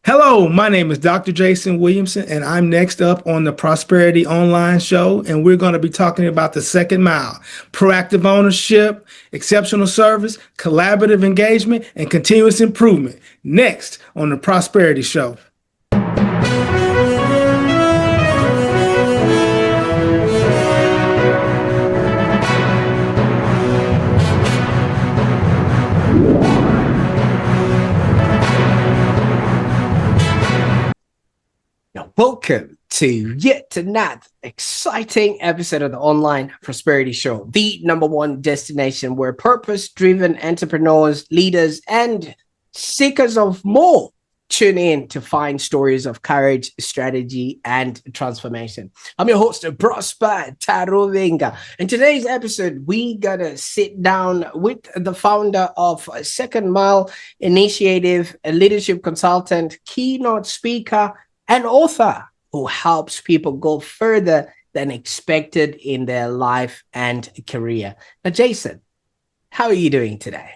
Hello, my name is Dr. Jason Williamson, and I'm next up on the Prosperity Online Show. And we're going to be talking about the second mile: proactive ownership, exceptional service, collaborative engagement, and continuous improvement. Next on the Prosperity Show. Welcome to yet another exciting episode of the Online Prosperity Show, the number one destination where purpose-driven entrepreneurs, leaders, and seekers of more tune in to find stories of courage, strategy, and transformation. I'm your host, Prosper Taruvinga. In today's episode, we gotta sit down with the founder of Second Mile Initiative, a leadership consultant, keynote speaker, an author who helps people go further than expected in their life and career. Now, Jason, how are you doing today?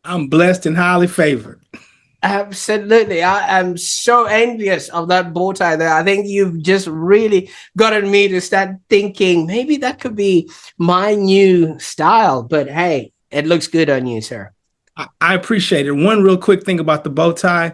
I'm blessed and highly favored. Absolutely. I am so envious of that bow tie there. I think you've just really gotten me to start thinking maybe that could be my new style. But hey, it looks good on you, sir. I appreciate it. One real quick thing about the bow tie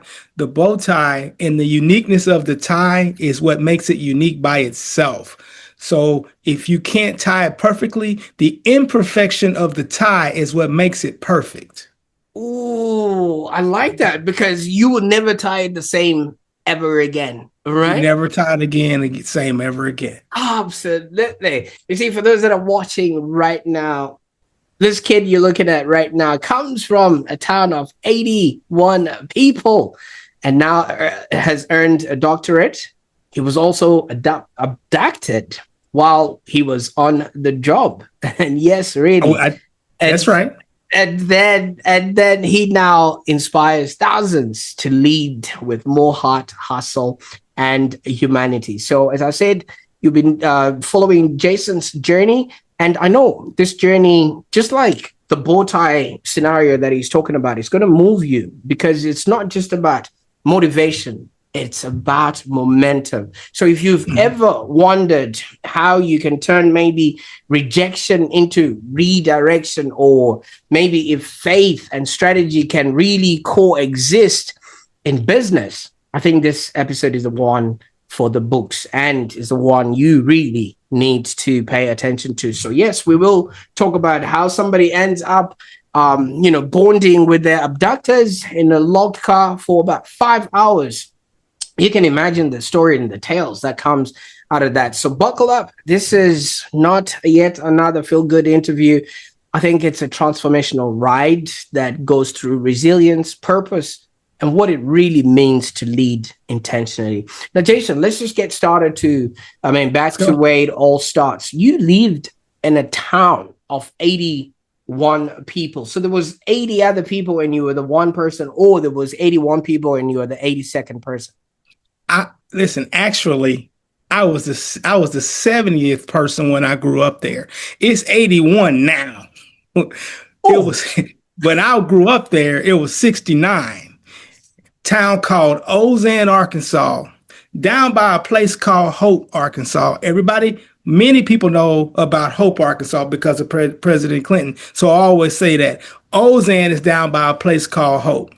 and the uniqueness of the tie is what makes it unique by itself. So if you can't tie it perfectly, the imperfection of the tie is what makes it perfect. Ooh, I like that because you will never tie it the same ever again, right? You never tie it again and same ever again. Absolutely. You see, for those that are watching right now, this kid you're looking at right now comes from a town of 81 people and now has earned a doctorate. He was also abducted while he was on the job. And yes, really. That's right. And then he now inspires thousands to lead with more heart, hustle, and humanity. So as I said, you've been following Jason's journey. And I know this journey, just like the bow tie scenario that he's talking about, is going to move you because it's not just about motivation. It's about momentum. So if you've ever wondered how you can turn maybe rejection into redirection, or maybe if faith and strategy can really coexist in business, I think this episode is the one for the books and is the one you really need to pay attention to. So yes, we will talk about how somebody ends up bonding with their abductors in a locked car for about 5 hours. You can imagine the story and the tales that comes out of that. So buckle up. This is not yet another feel-good interview. I think it's a transformational ride that goes through resilience, purpose, and what it really means to lead intentionally. Now, Jason, let's just get started back to where it all starts. You lived in a town of 81 people. So there was 80 other people and you were the one person, or there was 81 people and you were the 82nd person? Actually, I was the 70th person when I grew up there. It's 81 now. It was when I grew up there, it was 69. Town called Ozan, Arkansas, down by a place called Hope, Arkansas. Many people know about Hope, Arkansas because of President Clinton. So I always say that Ozan is down by a place called Hope.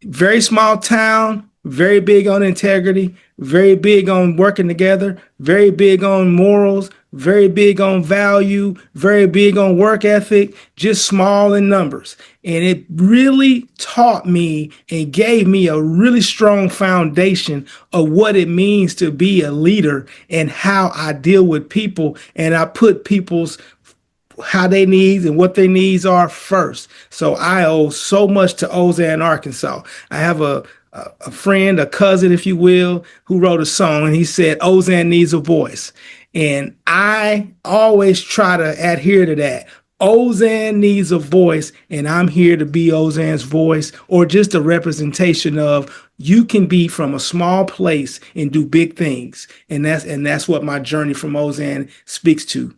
Very small town, very big on integrity, very big on working together, very big on morals, very big on value, very big on work ethic, just small in numbers. And it really taught me and gave me a really strong foundation of what it means to be a leader and how I deal with people. And I put how they needs and what their needs are first. So I owe so much to Ozan, Arkansas. I have a friend, a cousin, if you will, who wrote a song, and he said, Ozan needs a voice. And I always try to adhere to that. Ozan needs a voice, and I'm here to be Ozan's voice, or just a representation of you can be from a small place and do big things. And that's what my journey from Ozan speaks to.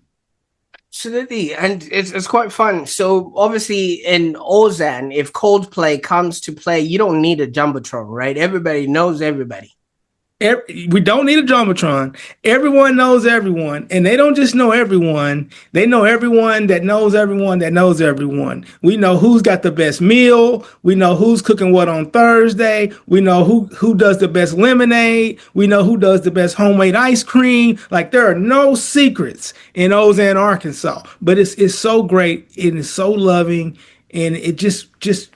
Absolutely, and it's quite fun. So obviously in Ozan, if Coldplay comes to play, you don't need a jumbotron, right? Everybody knows everybody. We don't need a jumbotron. Everyone knows everyone, and they don't just know everyone. They know everyone that knows everyone that knows everyone. We know who's got the best meal. We know who's cooking what on Thursday. We know who does the best lemonade. We know who does the best homemade ice cream. Like there are no secrets in Ozan, Arkansas. But it's so great and it's so loving, and it just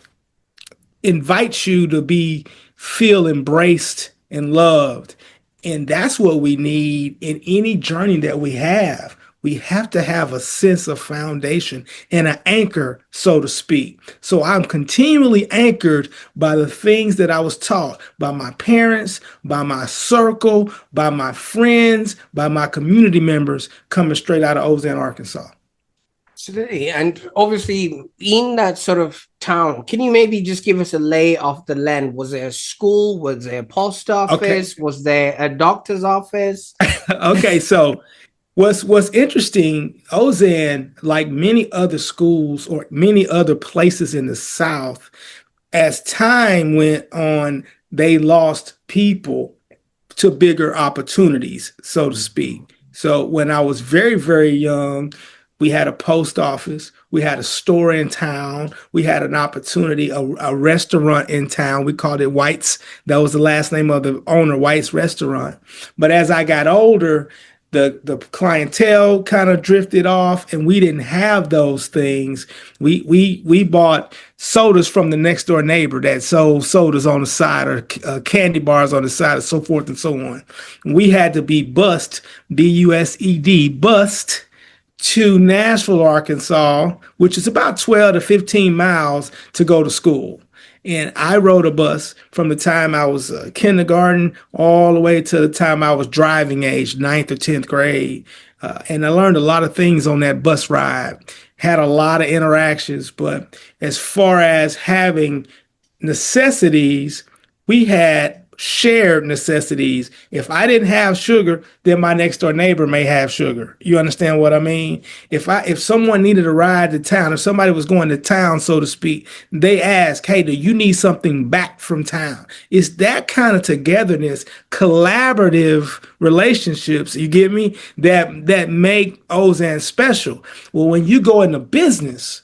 invites you to be feel embraced and loved. And that's what we need in any journey that we have. We have to have a sense of foundation and an anchor, so to speak. So I'm continually anchored by the things that I was taught by my parents, by my circle, by my friends, by my community members coming straight out of Ozan, Arkansas. Absolutely. And obviously, in that sort of town, can you maybe just give us a lay of the land? Was there a school? Was there a post Okay. office? Was there a doctor's office? Okay. So what's interesting, Ozan, like many other schools or many other places in the South, as time went on, they lost people to bigger opportunities, so to speak. So when I was very, very young, we had a post office, we had a store in town, we had an opportunity, a restaurant in town. We called it White's. That was the last name of the owner, White's Restaurant. But as I got older, the clientele kind of drifted off, and we didn't have those things. We bought sodas from the next door neighbor that sold sodas on the side, or candy bars on the side, and so forth and so on. We had to be bused, B-U-S-E-D, bust to Nashville, Arkansas, which is about 12 to 15 miles to go to school. And I rode a bus from the time I was kindergarten all the way to the time I was driving age, ninth or 10th grade. And I learned a lot of things on that bus ride, had a lot of interactions. But as far as having necessities, we had shared necessities. If I didn't have sugar, then my next door neighbor may have sugar. You understand what I mean? If someone needed a ride to town, if somebody was going to town, so to speak, they ask, "Hey, do you need something back from town?" It's that kind of togetherness, collaborative relationships, you get me, that make Ozan special. Well, when you go into business,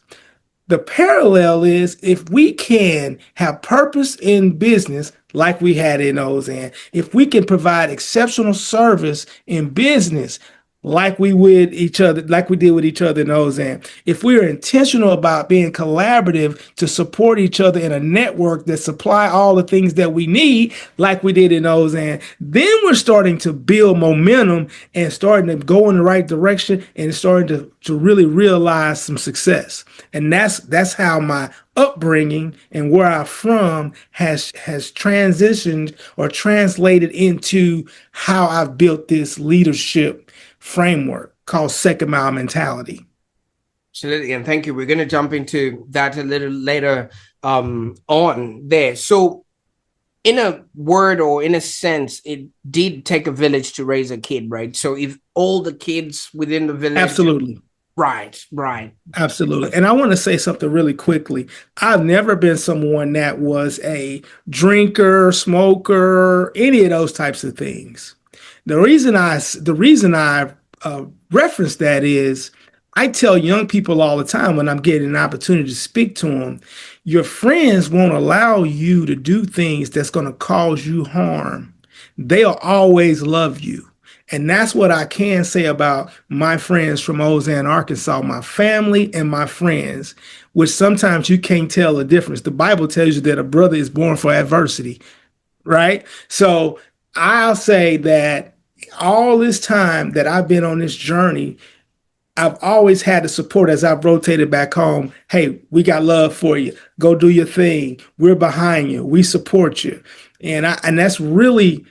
the parallel is if we can have purpose in business like we had in Ozan, if we can provide exceptional service in business like we would each other, like we did with each other in Ozan, if we are intentional about being collaborative to support each other in a network that supply all the things that we need, like we did in Ozan, then we're starting to build momentum and starting to go in the right direction and starting to really realize some success. And that's how my upbringing and where I'm from has transitioned or translated into how I've built this leadership framework called Second Mile mentality. Absolutely. And thank you. We're going to jump into that a little later on there. So, in a word or in a sense, it did take a village to raise a kid, right? So, if all the kids within the village. Absolutely. Right, right. Absolutely. And I want to say something really quickly. I've never been someone that was a drinker, smoker, any of those types of things. The reason I reference that is I tell young people all the time when I'm getting an opportunity to speak to them, your friends won't allow you to do things that's going to cause you harm. They'll always love you. And that's what I can say about my friends from Ozan, Arkansas, my family and my friends, which sometimes you can't tell the difference. The Bible tells you that a brother is born for adversity, right? So I'll say that all this time that I've been on this journey, I've always had the support as I've rotated back home. Hey, we got love for you. Go do your thing. We're behind you. We support you. And that's really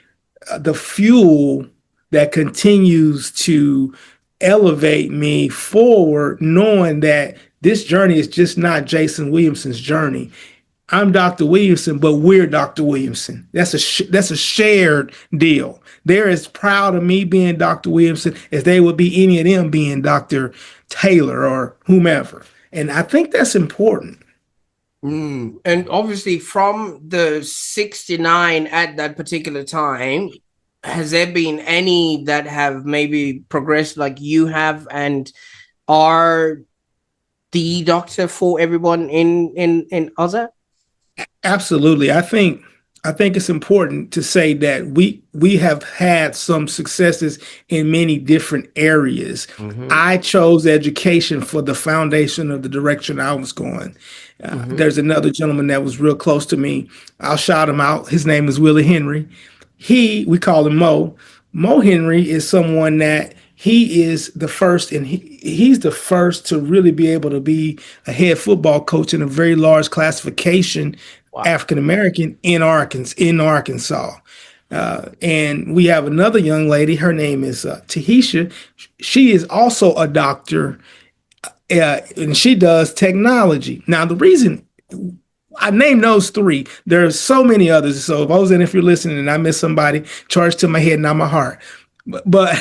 the fuel that continues to elevate me forward, knowing that this journey is just not Jason Williamson's journey. I'm Dr. Williamson, but we're Dr. Williamson. That's a shared deal. They're as proud of me being Dr. Williamson as they would be any of them being Dr. Taylor or whomever. And I think that's important. And obviously, from the 69 at that particular time, has there been any that have maybe progressed like you have and are the doctor for everyone in Oza? Absolutely. I think it's important to say that we have had some successes in many different areas. Mm-hmm. I chose education for the foundation of the direction I was going. Mm-hmm. There's another gentleman that was real close to me. I'll shout him out. His name is Willie Henry. We call him Mo. Mo Henry is someone that he is the first, and he's the first to really be able to be a head football coach in a very large classification, Wow. African American in Arkansas. And we have another young lady. Her name is Tahisha. She is also a doctor, and she does technology. Now, the reason I named those three. There's so many others. So if you're listening and I miss somebody, charge to my head, not my heart. But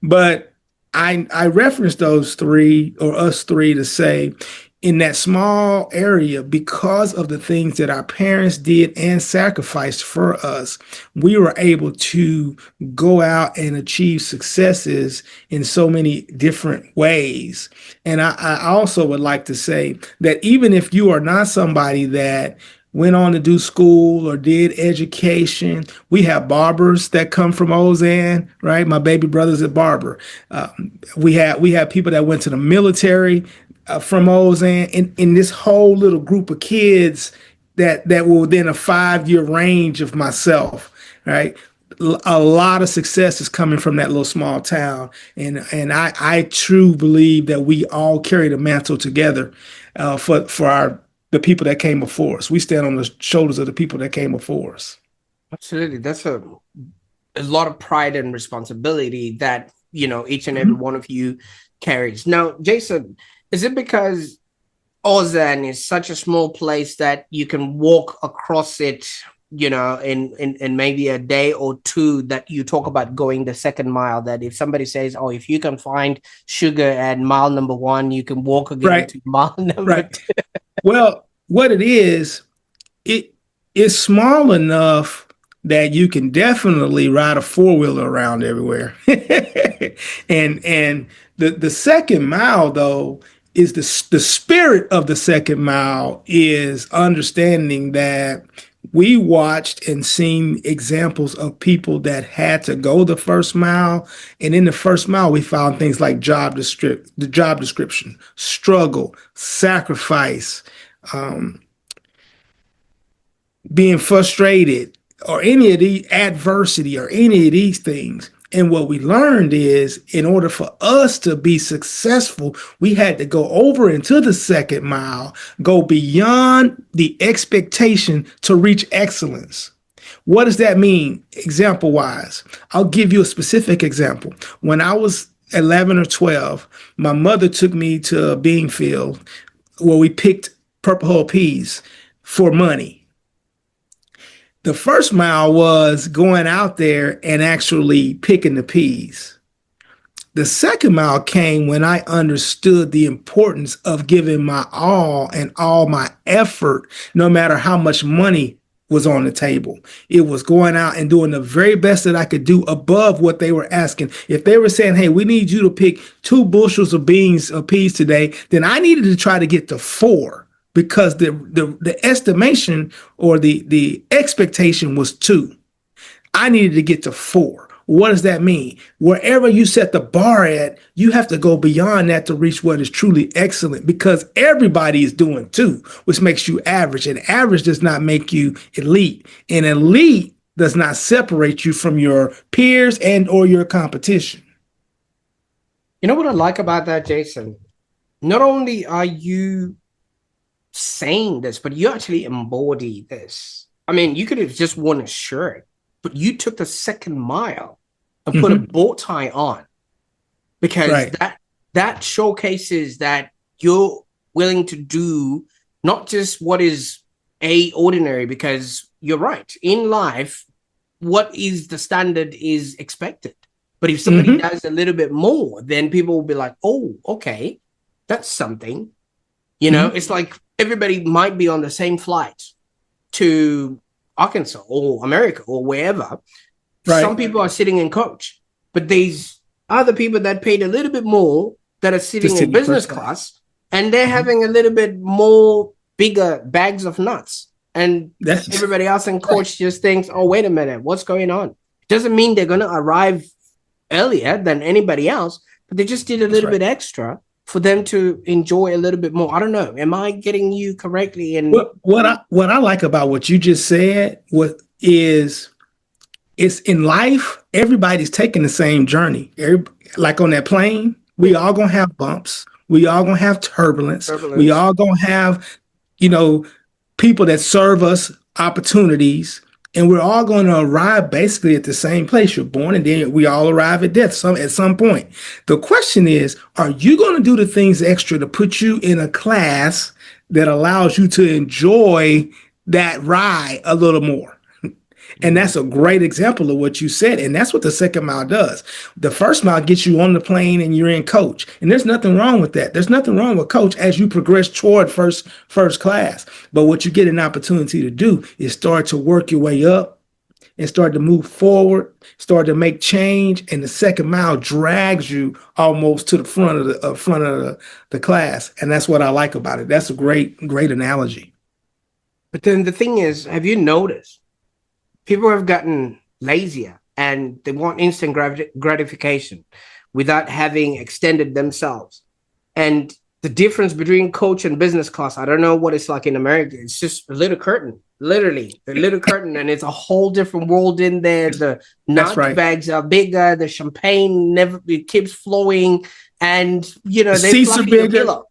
but I referenced those three or us three to say in that small area, because of the things that our parents did and sacrificed for us, we were able to go out and achieve successes in so many different ways. And I also would like to say that even if you are not somebody that went on to do school or did education. We have barbers that come from Ozan, right? My baby brother's a barber. We have people that went to the military from Ozan, in this whole little group of kids that were within a 5-year range of myself, right? A lot of success is coming from that little small town, and I truly believe that we all carry the mantle together for the people that came before us. We stand on the shoulders of the people that came before us. Absolutely. That's a lot of pride and responsibility that, each and every Mm-hmm. one of you carries. Now, Jason, is it because Ozan is such a small place that you can walk across it, in maybe a day or two, that you talk about going the second mile, that if somebody says, oh, if you can find sugar at mile number 1, you can walk again Right, to mile number right. 2. Well, what it is small enough that you can definitely ride a four-wheeler around everywhere. And the second mile though is the spirit of the second mile is understanding that we watched and seen examples of people that had to go the first mile. And in the first mile, we found things like the job description, struggle, sacrifice, um, being frustrated, or any of the adversity or any of these things. And what we learned is in order for us to be successful, we had to go over into the second mile, go beyond the expectation to reach excellence. What does that mean? Example wise, I'll give you a specific example. When I was 11 or 12, my mother took me to a bean field where we picked purple hull peas for money. The first mile was going out there and actually picking the peas. The second mile came when I understood the importance of giving my all and all my effort, no matter how much money was on the table. It was going out and doing the very best that I could do above what they were asking. If they were saying, hey, we need you to pick 2 bushels of beans or peas today, then I needed to try to get to 4, because the estimation or the expectation was 2. I needed to get to 4. What does that mean? Wherever you set the bar at, you have to go beyond that to reach what is truly excellent, because everybody is doing 2, which makes you average. And average does not make you elite. And elite does not separate you from your peers and or your competition. You know what I like about that, Jason? Not only are you saying this, but you actually embody this. I mean, you could have just worn a shirt, but you took the second mile and put a bow tie on, because Right. that showcases that you're willing to do not just what is a ordinary, because you're right. In life, what is the standard is expected. But if somebody Mm-hmm. does a little bit more, then people will be like, oh, okay, that's something. Mm-hmm. It's like everybody might be on the same flight to Arkansas or America or wherever. Some Right. people are sitting in coach, but there's other people that paid a little bit more that are sitting Just in in business first class. class, and they're Mm-hmm. having a little bit more bigger bags of nuts. And That's everybody else in right. coach just thinks, oh, wait a minute, what's going on? Doesn't mean they're going to arrive earlier than anybody else, but they just did a That's little right. bit extra for them to enjoy a little bit more. I don't know. Am I getting you correctly? And What I like about what you just said, what is it's in life, everybody's taking the same journey. Like on that plane, we all gonna have bumps. We all gonna have turbulence. We turbulence. all gonna have, you know, people that serve us opportunities, and we're all going to arrive basically at the same place. You're born, and then we all arrive at death at some point. The question is, are you going to do the things extra to put you in a class that allows you to enjoy that ride a little more? And Mm-hmm. that's a great example of what you said. And that's what the second mile does. The first mile gets you on the plane and you're in coach. And there's nothing wrong with that. There's nothing wrong with coach as you progress toward first class. But what you get an opportunity to do is start to work your way up and start to move forward, start to make change. And the second mile drags you almost to the front of the class. And that's what I like about it. That's a great analogy. But then the thing is, have you noticed people have gotten lazier and they want instant gratification without having extended themselves? And the difference between coach and business class, I don't know what it's like in America. It's just a little curtain, literally a little curtain, and it's a whole different world in there. The That's nut right. bags are bigger, the champagne never it keeps flowing, and The they seats are fluffy your bigger. pillow.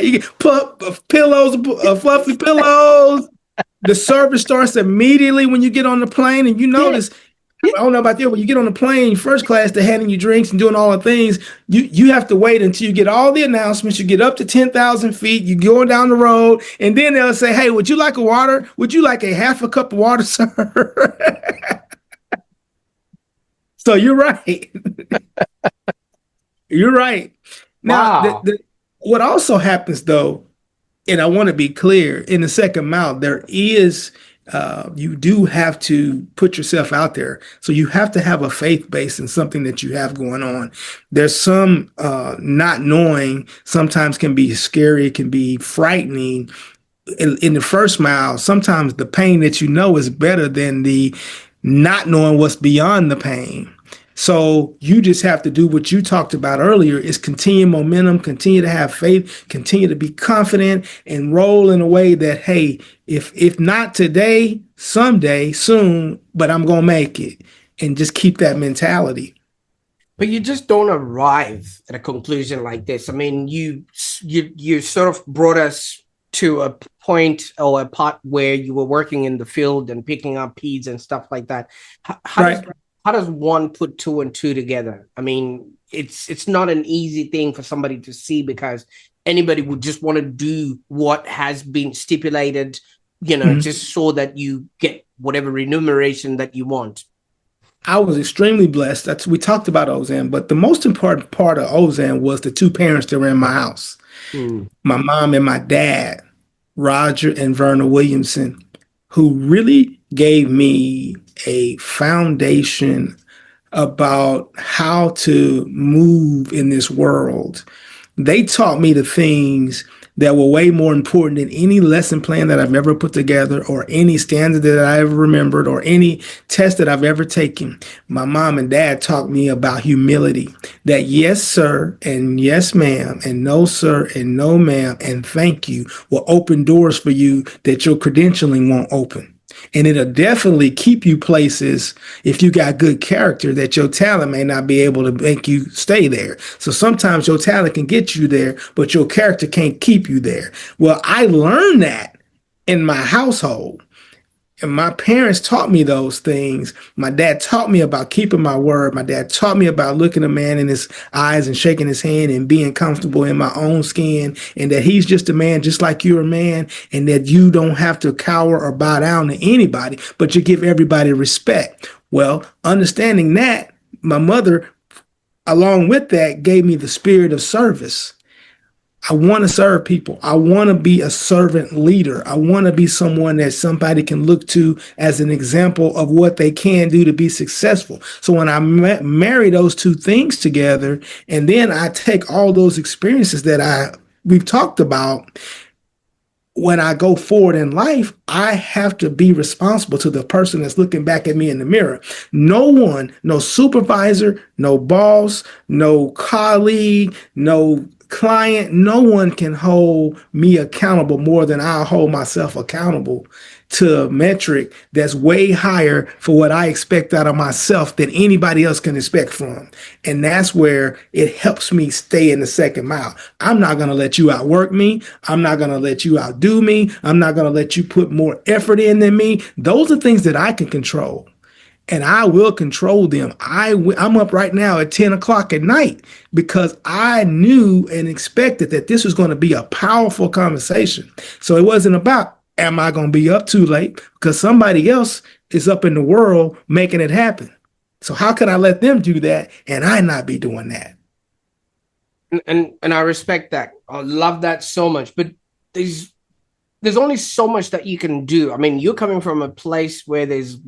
You get pillows, fluffy pillows. The service starts immediately when you get on the plane, and you Yeah. notice. I don't know about you, but you get on the plane, first class, they're handing you drinks and doing all the things. You have to wait until you get all the announcements. You get up to 10,000 feet. You going down the road, and then they'll say, "Hey, would you like a water? Would you like a half a cup of water, sir?" So you're right. You're right. Now, Wow. what also happens though, and I want to be clear, in the second mile, there is, you do have to put yourself out there. So you have to have a faith base in something that you have going on. There's some not knowing sometimes can be scary, it can be frightening. In the first mile, sometimes the pain that you know is better than the not knowing what's beyond the pain. So you just have to do what you talked about earlier is continue momentum, continue to have faith, continue to be confident and roll in a way that, hey, if not today, someday, soon, but I'm gonna make it. And just keep that mentality. But you just don't arrive at a conclusion like this. I mean, you sort of brought us to a point or a part where you were working in the field and picking up peas and stuff like that. Right. How does one put two and two together? I mean, it's not an easy thing for somebody to see, because anybody would just want to do what has been stipulated, Mhm. just so that you get whatever remuneration that you want. I was extremely blessed. We talked about Ozan, but the most important part of Ozan was the two parents that were in my house, Hmm. my mom and my dad, Roger and Verna Williamson, who really gave me a foundation about how to move in this world. They taught me the things that were way more important than any lesson plan that I've ever put together or any standard that I ever remembered or any test that I've ever taken. My mom and dad taught me about humility, that yes, sir, and yes, ma'am, and no, sir, and no, ma'am, and thank you will open doors for you that your credentialing won't open. And it'll definitely keep you places if you got good character that your talent may not be able to make you stay there. So sometimes your talent can get you there, but your character can't keep you there. Well, I learned that in my household. And my parents taught me those things. My dad taught me about keeping my word. My dad taught me about looking a man in his eyes and shaking his hand and being comfortable in my own skin, and that he's just a man just like you're a man, and that you don't have to cower or bow down to anybody, but you give everybody respect. Well, understanding that, my mother, along with that, gave me the spirit of service. I want to serve people. I want to be a servant leader. I want to be someone that somebody can look to as an example of what they can do to be successful. So when I marry those two things together, and then I take all those experiences that we've talked about, when I go forward in life, I have to be responsible to the person that's looking back at me in the mirror. No one, no supervisor, no boss, no colleague, no client, no one can hold me accountable more than I'll hold myself accountable to a metric that's way higher for what I expect out of myself than anybody else can expect from. And that's where it helps me stay in the second mile. I'm not going to let you outwork me. I'm not going to let you outdo me. I'm not going to let you put more effort in than me. Those are things that I can control, and I will control them. I'm up right now at 10 o'clock at night because I knew and expected that this was going to be a powerful conversation. So it wasn't about, am I going to be up too late? Because somebody else is up in the world making it happen. So how can I let them do that and I not be doing that? And I respect that. I love that so much. But there's only so much that you can do. I mean, you're coming from a place where there's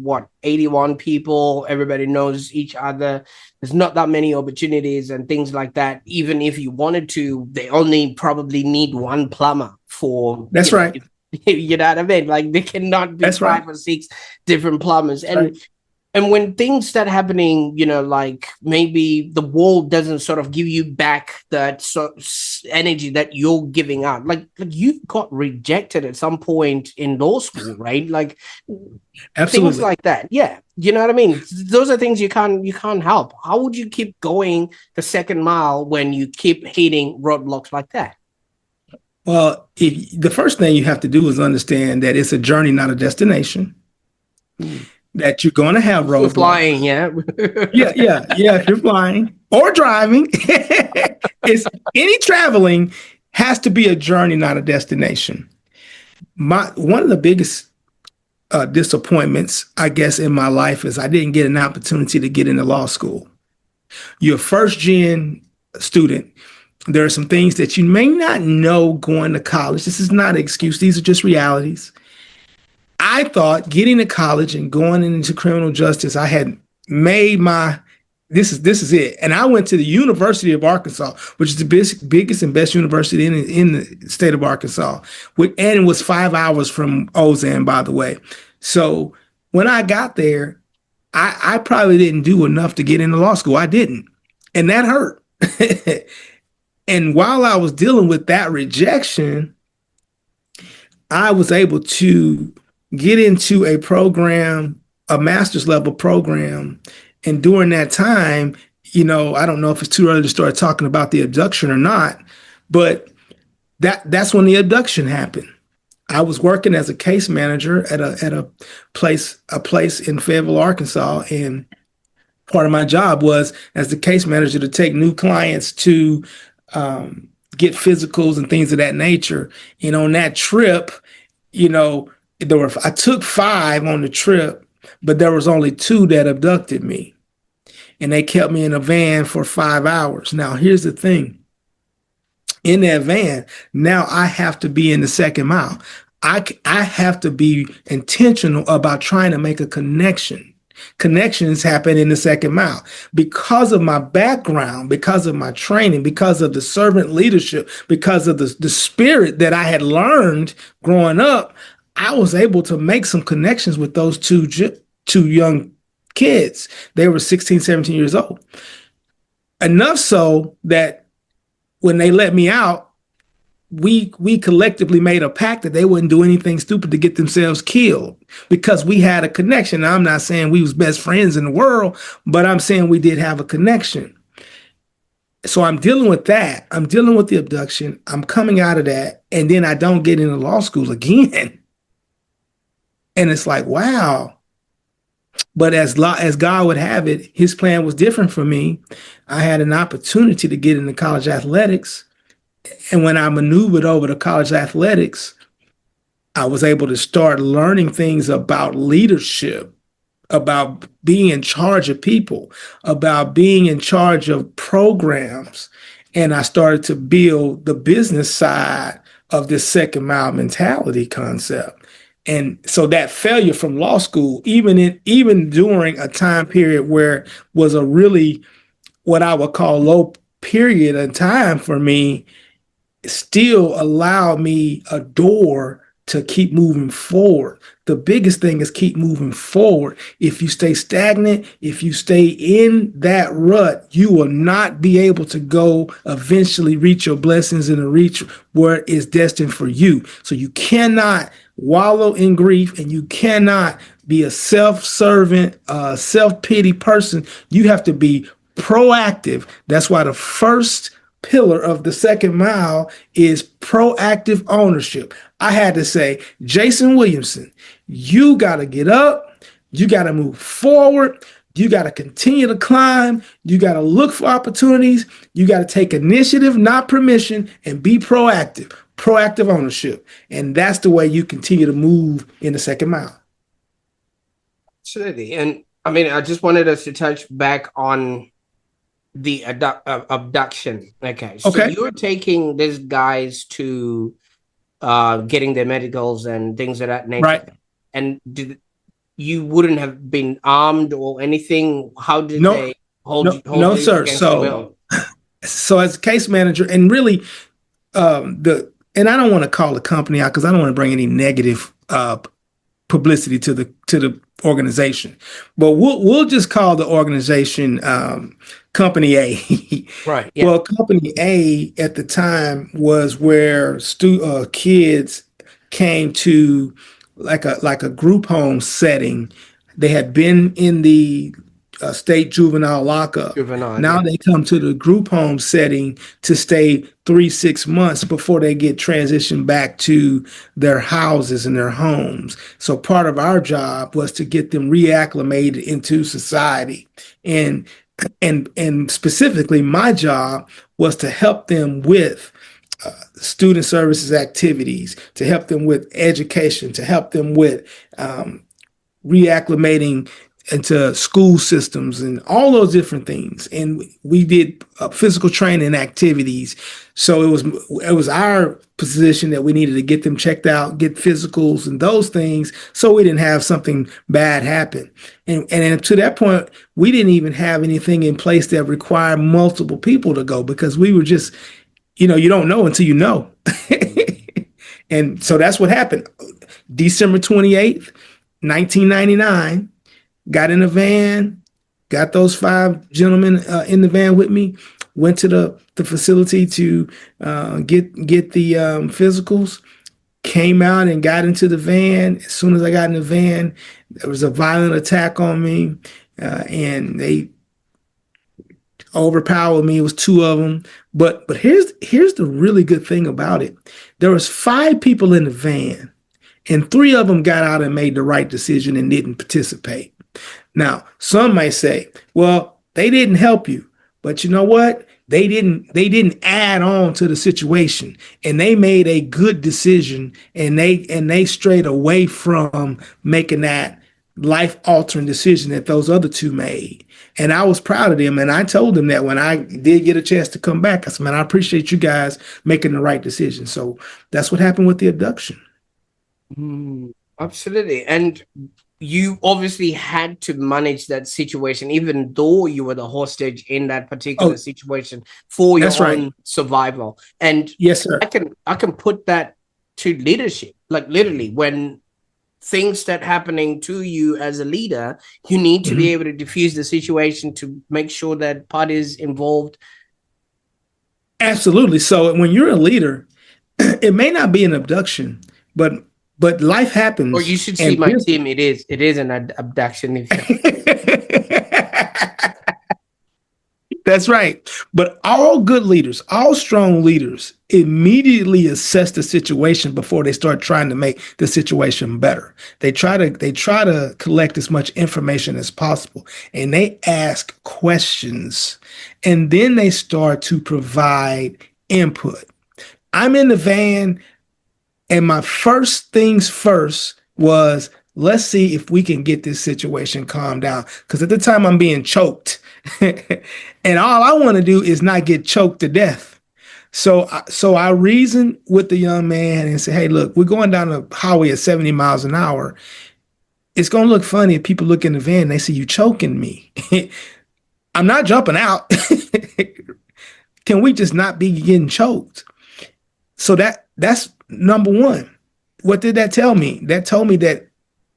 81 people, everybody knows each other. There's not that many opportunities and things like that. Even if you wanted to, they only probably need one plumber for. That's right. You know what I mean? Like, they cannot be That's five right. or six different plumbers. That's And right. and when things start happening, like maybe the world doesn't sort of give you back that energy that you're giving out. Like you got rejected at some point in law school, right? Like Absolutely. things like that. Yeah. You know what I mean? Those are things you can't help. How would you keep going the second mile when you keep hitting roadblocks like that? Well, the first thing you have to do is understand that it's a journey, not a destination. That you're going to have We're roadblocks. flying, yeah. Yeah. If you're flying or driving, it's any traveling has to be a journey, not a destination. One of the biggest disappointments, I guess, in my life is I didn't get an opportunity to get into law school. You're a first gen student. There are some things that you may not know going to college. This is not an excuse. These are just realities. I thought getting to college and going into criminal justice, I had made this is it. And I went to the University of Arkansas, which is the biggest and best university in the state of Arkansas. And it was 5 hours from Ozan, by the way. So when I got there, I probably didn't do enough to get into law school. I didn't. And that hurt. And while I was dealing with that rejection, I was able to get into a program, a master's level program. And during that time, I don't know if it's too early to start talking about the abduction or not, but that's when the abduction happened. I was working as a case manager at a place in Fayetteville, Arkansas, and part of my job was as the case manager to take new clients to get physicals and things of that nature. And on that trip, I took 5 on the trip, but there was only 2 that abducted me, and they kept me in a van for 5 hours. Now, here's the thing. In that van, now I have to be in the second mile. I have to be intentional about trying to make a connection. Connections happen in the second mile because of my background, because of my training, because of the servant leadership, because of the spirit that I had learned growing up. I was able to make some connections with those two young kids. They were 16, 17 years old. Enough so that when they let me out, we collectively made a pact that they wouldn't do anything stupid to get themselves killed because we had a connection. Now, I'm not saying we was best friends in the world, but I'm saying we did have a connection. So I'm dealing with that. I'm dealing with the abduction. I'm coming out of that. And then I don't get into law school again. And it's like, wow. But as God would have it, his plan was different for me. I had an opportunity to get into college athletics. And when I maneuvered over to college athletics, I was able to start learning things about leadership, about being in charge of people, about being in charge of programs. And I started to build the business side of this second mile mentality concept. And so that failure from law school, even during a time period where was a really what I would call low period of time for me, still allow me a door to keep moving forward. The biggest thing is keep moving forward. If you stay stagnant, if you stay in that rut, you will not be able to go eventually reach your blessings and reach where it's destined for you. So you cannot wallow in grief and you cannot be a self-servant, self-pity person. You have to be proactive. That's why the first pillar of the second mile is proactive ownership. I had to say, Jason Williamson, you got to get up, you got to move forward, you got to continue to climb, you got to look for opportunities, you got to take initiative, not permission, and be proactive. Proactive ownership. And that's the way you continue to move in the second mile. Absolutely. And I mean, I just wanted us to touch back on the abduction. Okay. So Okay. you're taking these guys to getting their medicals and things of that nature. Right. And you wouldn't have been armed or anything? How did No, they hold no, you no, sir. against your will? So as a case manager, and really, and I don't want to call the company out because I don't want to bring any negative publicity to the organization, but we'll just call the organization Company A. Right. Yeah. Well, Company A at the time was where kids came to like a group home setting. They had been in the state juvenile lockup. Juvenile, Now yeah. they come to the group home setting to stay 3-6 months before they get transitioned back to their houses and their homes. So part of our job was to get them reacclimated into society. And specifically my job was to help them with student services activities, to help them with education, to help them with reacclimating into school systems and all those different things. And we did physical training activities. So it was our position that we needed to get them checked out, get physicals and those things, so we didn't have something bad happen. And to that point, we didn't even have anything in place that required multiple people to go because we were just, you don't know until you know. And so that's what happened. December 28th, 1999. Got in a van, got those 5 gentlemen in the van with me, went to the facility to get the physicals, came out and got into the van. As soon as I got in the van, there was a violent attack on me, and they overpowered me. It was 2 of them. But here's the really good thing about it. There was 5 people in the van, and 3 of them got out and made the right decision and didn't participate. Now, some might say, well, they didn't help you, but you know what? They didn't add on to the situation, and they made a good decision, and they strayed away from making that life-altering decision that those other 2 made. And I was proud of them, and I told them that when I did get a chance to come back, I said, man, I appreciate you guys making the right decision. So that's what happened with the abduction. Absolutely. And you obviously had to manage that situation, even though you were the hostage in that particular situation for your own survival. And yes, sir. I can put that to leadership. Like literally, when things start happening to you as a leader, you need to be able to diffuse the situation to make sure that parties involved. Absolutely. So when you're a leader, it may not be an abduction, but life happens. Or you should see my team. It is an abduction. That's right. But all good leaders, all strong leaders, immediately assess the situation before they start trying to make the situation better. They try to collect as much information as possible, and they ask questions, and then they start to provide input. I'm in the van, and my first things first was, let's see if we can get this situation calmed down. Because at the time I'm being choked, and all I want to do is not get choked to death. So I reasoned with the young man and said, "Hey, look, we're going down the highway at 70 miles an hour. It's gonna look funny if people look in the van and they see you choking me. I'm not jumping out. Can we just not be getting choked?" So that's number one. What did that tell me? That told me that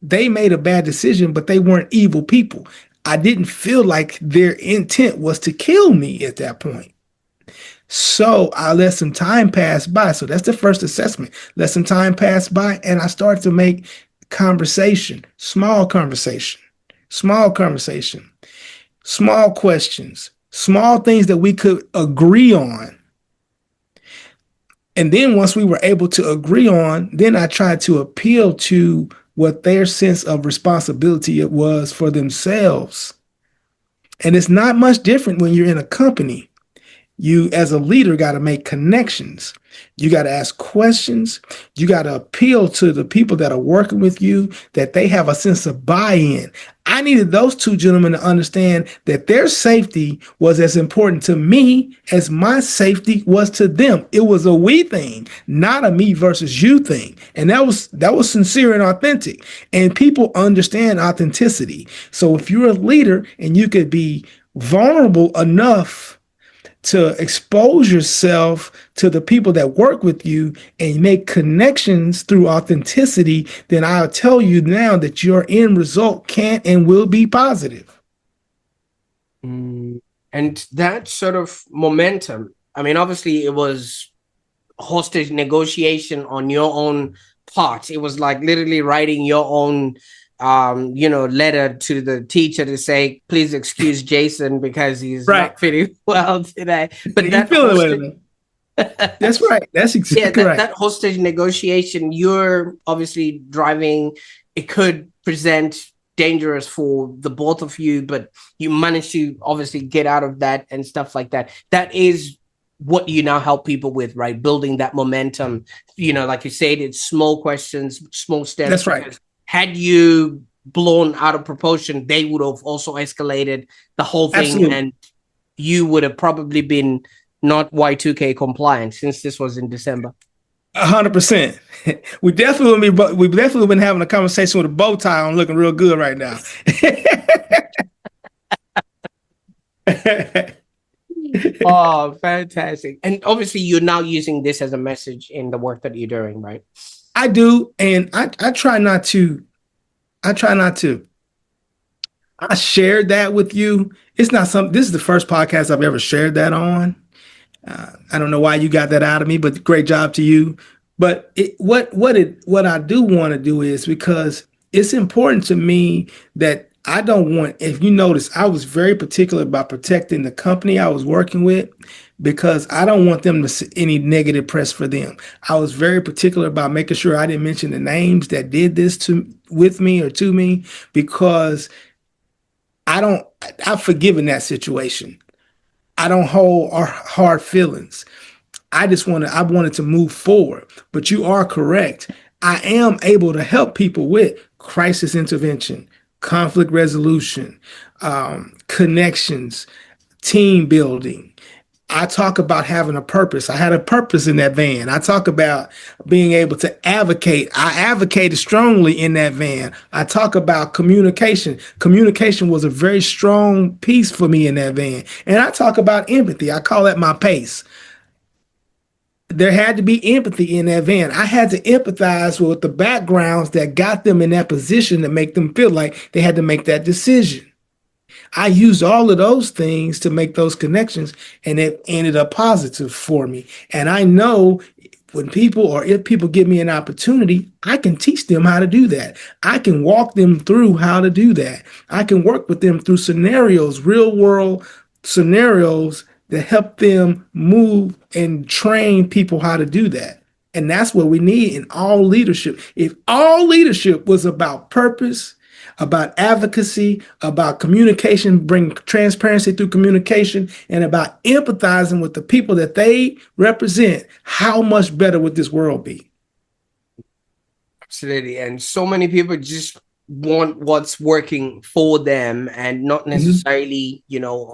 they made a bad decision, but they weren't evil people. I didn't feel like their intent was to kill me at that point. So I let some time pass by. So that's the first assessment. Let some time pass by, and I started to make conversation, small conversation, small conversation, small questions, small things that we could agree on. And then once we were able to agree on, then I tried to appeal to what their sense of responsibility it was for themselves. And it's not much different when you're in a company. You, as a leader, got to make connections. You got to ask questions. You got to appeal to the people that are working with you, that they have a sense of buy-in. I needed those two gentlemen to understand that their safety was as important to me as my safety was to them. It was a we thing, not a me versus you thing. And that was sincere and authentic. And people understand authenticity. So if you're a leader and you could be vulnerable enough to expose yourself to the people that work with you and make connections through authenticity, then I'll tell you now that your end result can and will be positive. And that sort of momentum, I mean, obviously it was hostage negotiation on your own part. It was like literally writing your own letter to the teacher to say, please excuse Jason because he's Right. not feeling well today. But You that feel it hostage, with me. That's right. That's exactly right. that hostage negotiation, you're obviously driving. It could present dangerous for the both of you, but you managed to obviously get out of that and stuff like that. That is what you now help people with, right? Building that momentum. Like you said, it's small questions, small steps. That's right. Had you blown out of proportion, they would have also escalated the whole thing. Absolutely. And you would have probably been not Y2K compliant since this was in December. 100%. We definitely been having a conversation with a bow tie on, looking real good right now. Oh, fantastic. And obviously you're now using this as a message in the work that you're doing, right? I do. And I try not to, I shared that with you. It's not something, this is the first podcast I've ever shared that on. I don't know why you got that out of me, but great job to you. But what I do want to do is, because it's important to me that I don't want, if you notice, I was very particular about protecting the company I was working with, because I don't want them to see any negative press for them. I was very particular about making sure I didn't mention the names that did this with me or to me, because I've forgiven that situation. I don't hold hard feelings. I wanted to move forward. But you are correct. I am able to help people with crisis intervention, conflict resolution, connections, team building. I talk about having a purpose. I had a purpose in that van. I talk about being able to advocate. I advocated strongly in that van. I talk about communication. Communication was a very strong piece for me in that van. And I talk about empathy. I call that my pace. There had to be empathy in that van. I had to empathize with the backgrounds that got them in that position to make them feel like they had to make that decision. I used all of those things to make those connections, and it ended up positive for me. And I know if people give me an opportunity, I can teach them how to do that. I can walk them through how to do that. I can work with them through scenarios, real world scenarios to help them move and train people how to do that. And that's what we need in all leadership. If all leadership was about purpose, about advocacy, about communication, bring transparency through communication, and about empathizing with the people that they represent, how much better would this world be? Absolutely. And so many people just want what's working for them and not Mhm. necessarily,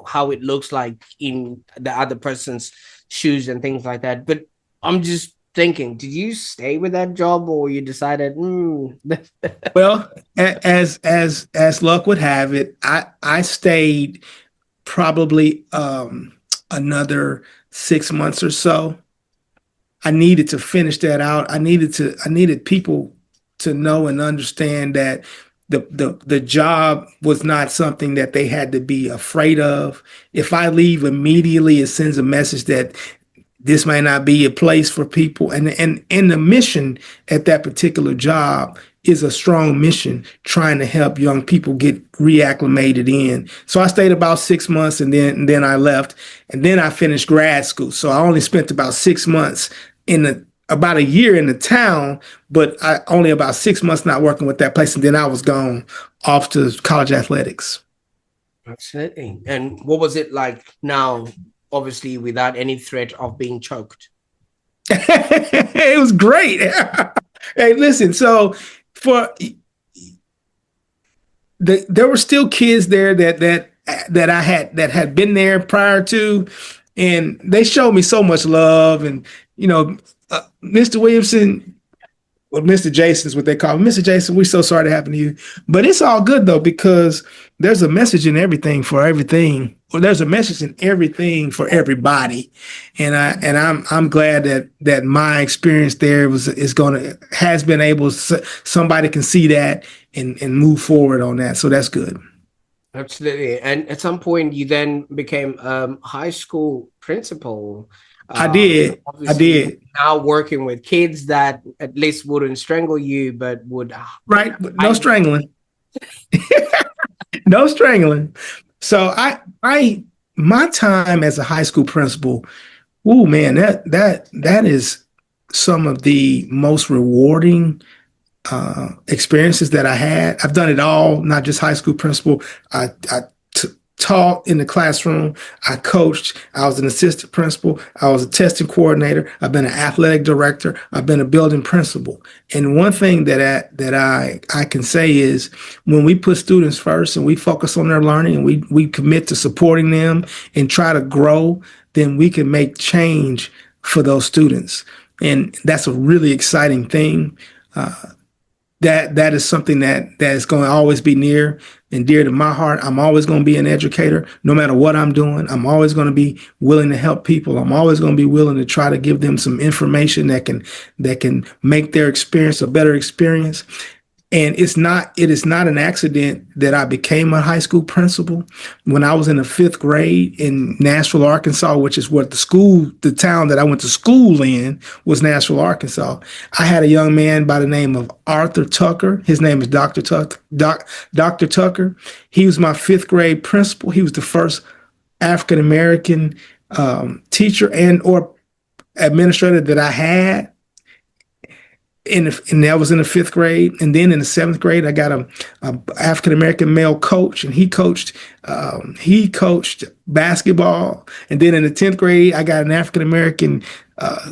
how it looks like in the other person's shoes and things like that. But I'm just thinking, did you stay with that job or you decided, Well, as luck would have it, I stayed probably another 6 months or so. I needed to finish that out. I needed people to know and understand that the job was not something that they had to be afraid of. If I leave immediately, it sends a message that this may not be a place for people. And the mission at that particular job is a strong mission trying to help young people get reacclimated in. So I stayed about 6 months and then I left and then I finished grad school. So I only spent about 6 months about a year in the town, but I only about 6 months not working with that place. And then I was gone off to college athletics. absolutely. And what was it like now, obviously, without any threat of being choked? It was great. Hey, listen, so for there were still kids there that I had that had been there prior to, and they showed me so much love. And Mr. Williamson, well, Mr. Jason is what they call him. Mr. Jason, we're so sorry to happen to you, but it's all good though because there's a message in everything for everything. Well, there's a message in everything for everybody, and I'm glad that my experience there has been able somebody can see that and move forward on that. So that's good. Absolutely. And at some point, you then became high school principal. I Uh, did. I Obviously, did. now working with kids that at least wouldn't strangle you, but would Right. But no hide. strangling. No strangling. So my time as a high school principal, oh man, that is some of the most rewarding experiences that I had. I've done it all, not just high school principal. I taught in the classroom. I coached. I was an assistant principal. I was a testing coordinator. I've been an athletic director. I've been a building principal. And one thing that I can say is when we put students first and we focus on their learning and we commit to supporting them and try to grow, then we can make change for those students. And that's a really exciting thing. That is something that is going to always be near and dear to my heart. I'm always going to be an educator, no matter what I'm doing. I'm always going to be willing to help people. I'm always going to be willing to try to give them some information that can make their experience a better experience. And it is not an accident that I became a high school principal. When I was in the fifth grade in Nashville, Arkansas, which is what the town that I went to school in was Nashville, Arkansas. I had a young man by the name of Arthur Tucker. His name is Dr. Tucker. He was my fifth grade principal. He was the first African American teacher and or administrator that I had and that was in the fifth grade. And then in the seventh grade, I got a African American male coach, and he coached basketball. And then in the 10th grade, I got an African American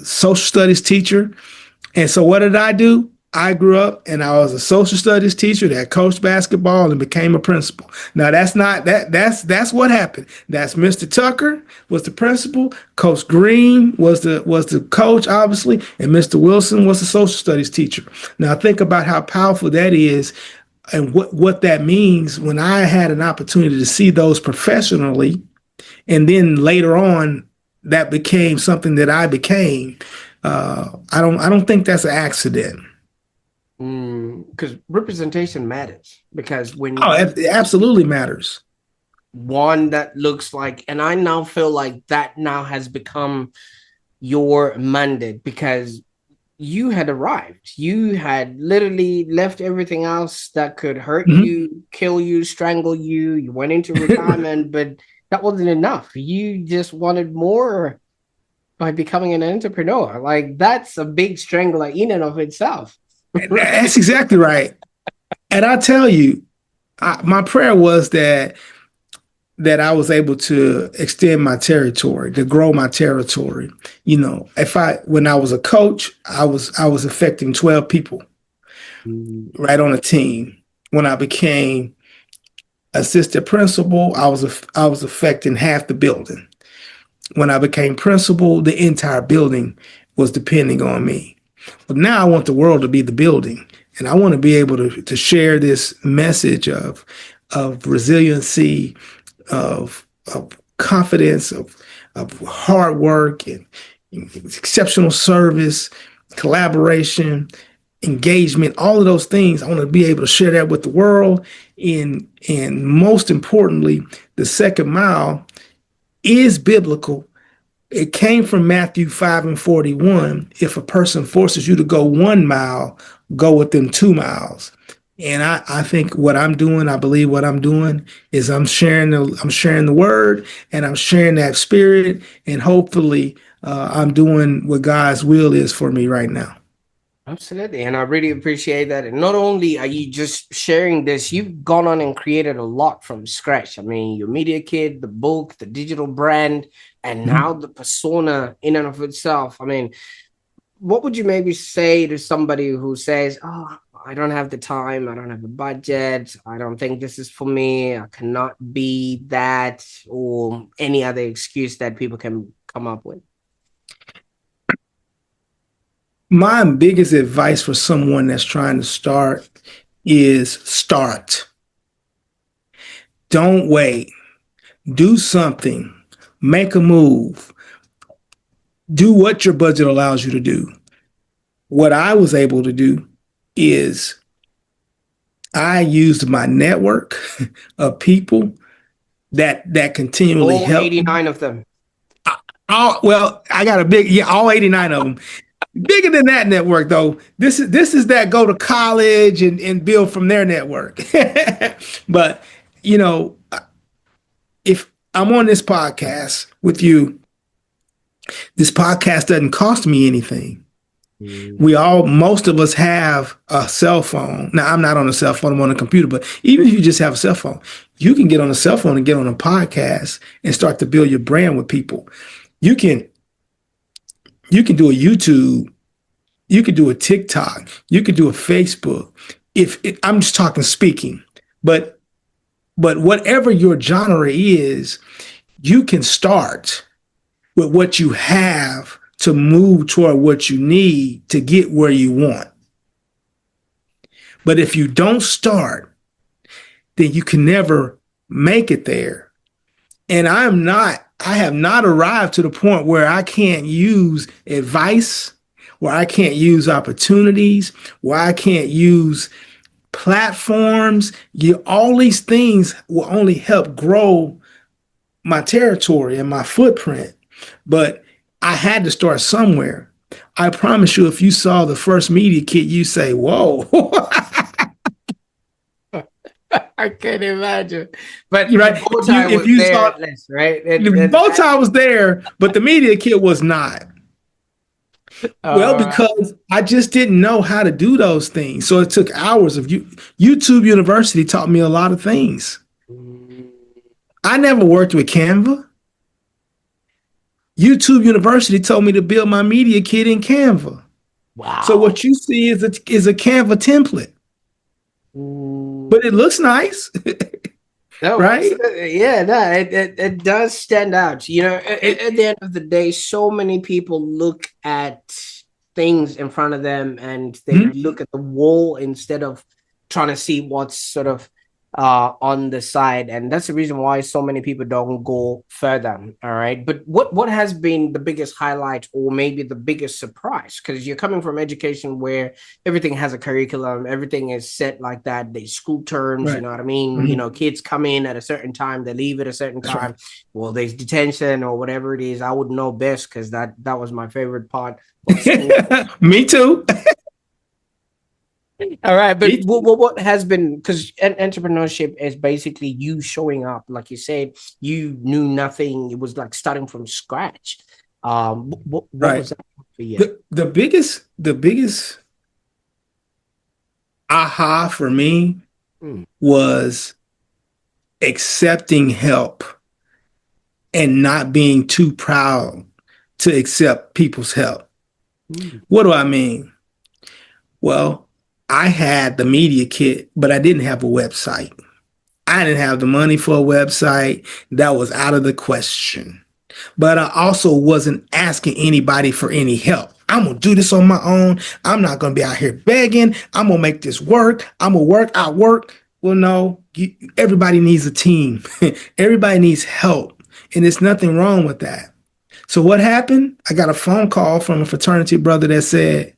social studies teacher. And so what did I do? I grew up and I was a social studies teacher that coached basketball and became a principal. Now that's not that's what happened. That's Mr. Tucker was the principal, Coach Green was the coach, obviously, and Mr. Wilson was the social studies teacher. Now think about how powerful that is and what that means when I had an opportunity to see those professionally, and then later on that became something that I became. I don't think that's an accident. Because representation matters. Because Oh, when it absolutely matters. one that looks like, and I now feel like that now has become your mandate because you had arrived. You had literally left everything else that could hurt Mhm. you, kill you, strangle you. You went into retirement, but that wasn't enough. You just wanted more by becoming an entrepreneur. Like that's a big strangler in and of itself. That's exactly right. And I tell you, my prayer was that I was able to extend my territory, to grow my territory. You know, when I was a coach, I was affecting 12 people right on a team. When I became assistant principal, I was affecting half the building. When I became principal, the entire building was depending on me. But now I want the world to be the building. And I want to be able to share this message of resiliency, of confidence, of hard work and exceptional service, collaboration, engagement, all of those things. I want to be able to share that with the world. And most importantly, the second mile is biblical. It came from Matthew 5:41. If a person forces you to go 1 mile, go with them 2 miles. And I think what I'm doing, I believe what I'm doing is I'm sharing the word and I'm sharing that spirit. And hopefully I'm doing what God's will is for me right now. Absolutely. And I really appreciate that. And not only are you just sharing this, you've gone on and created a lot from scratch. I mean, your media kit, the book, the digital brand, and now the persona in and of itself. I mean, what would you maybe say to somebody who says, "Oh, I don't have the time, I don't have the budget, I don't think this is for me, I cannot be that," or any other excuse that people can come up with? My biggest advice for someone that's trying to start is start. Don't wait. Do something. Make a move. Do what your budget allows you to do. What I was able to do is I used my network of people that continually All help. 89 of them. Well, I got a big, yeah, all 89 of them. Bigger than that network, though. This is that go to college and build from their network. But you know, if I'm on this podcast with you, this podcast doesn't cost me anything. Most of us have a cell phone. Now, I'm not on a cell phone, I'm on a computer, but even if you just have a cell phone, you can get on a cell phone and get on a podcast and start to build your brand with people. You can do a YouTube, you could do a TikTok, you could do a Facebook. If I'm just talking speaking, but whatever your genre is, you can start with what you have to move toward what you need to get where you want. But if you don't start, then you can never make it there. And I have not arrived to the point where I can't use advice, where I can't use opportunities, where I can't use platforms. All these things will only help grow my territory and my footprint. But I had to start somewhere. I promise you, if you saw the first media kit, you say, whoa. I can't imagine. But Right? the bow tie If was you there saw at least, right? the bow tie was there, but the media kit was not. Well, because I just didn't know how to do those things. So it took hours of YouTube University taught me a lot of things. I never worked with Canva. YouTube University told me to build my media kit in Canva. Wow. So what you see is a Canva template. But it looks nice. No, right? Yeah, no, it does stand out. You know, at the end of the day, so many people look at things in front of them and they look at the wall instead of trying to see what's sort of on the side, and that's the reason why so many people don't go further. All right, but what has been the biggest highlight or maybe the biggest surprise? Because you're coming from education where everything has a curriculum, everything is set like that. They school terms, Right. You know what I mean? You know, kids come in at a certain time, they leave at a certain time. Right. Well, there's detention or whatever it is. I would know best because that was my favorite part of school. Me too. All right, but It, what has been, because entrepreneurship is basically you showing up, like you said, you knew nothing. It was like starting from scratch. What right. was that for you? The biggest aha for me Mm, was accepting help and not being too proud to accept people's help. mm, What do I mean? Well, I had the media kit, but I didn't have a website. I didn't have the money for a website. That was out of the question. But I also wasn't asking anybody for any help. I'm going to do this on my own. I'm not going to be out here begging. I'm going to make this work. I'm going to work out work. Well, no, everybody needs a team. Everybody needs help. And there's nothing wrong with that. So what happened? I got a phone call from a fraternity brother that said,